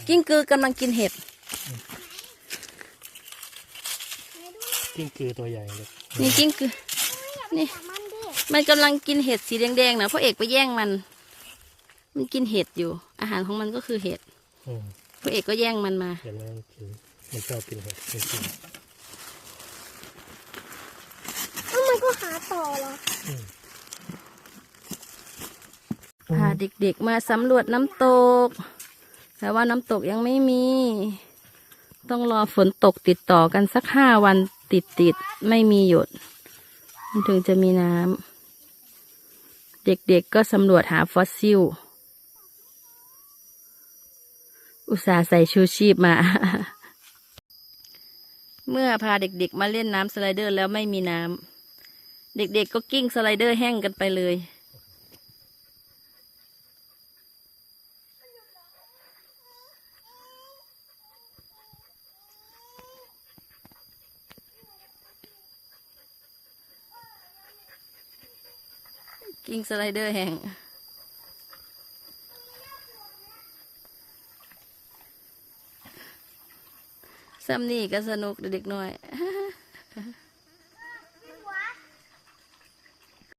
กิ้งกือกำลังกินเห็ดกิ้งกือตัวใหญ่เลยนี่กิ้งกือนี่มันกำลังกินเห็ดสีแดงๆนะพ่อเอกไปแย่งมันกินเห็ดอยู่อาหารของมันก็คือเห็ดพ่อเอกก็แย่งมันมาเห็นไหมมันชอบกินเห็ดมันก็หาต่อเหรอพาเด็กๆมาสำรวจน้ำตกแต่ว่าน้ำตกยังไม่มีต้องรอฝนตกติดต่อกันสัก5 วันติดไม่มีหยุดมันถึงจะมีน้ำเด็กๆก็สำรวจหาฟอสซิลอุตส่าห์ใส่ชูชีพมา เมื่อพาเด็กๆมาเล่นน้ำสไลเดอร์แล้วไม่มีน้ำเด็กๆก็กิ้งสไลเดอร์แห้งกันไปเลยกิ้งสไลเดอร์แห้งซ้ำนี่ก็สนุกเด็กๆน้อย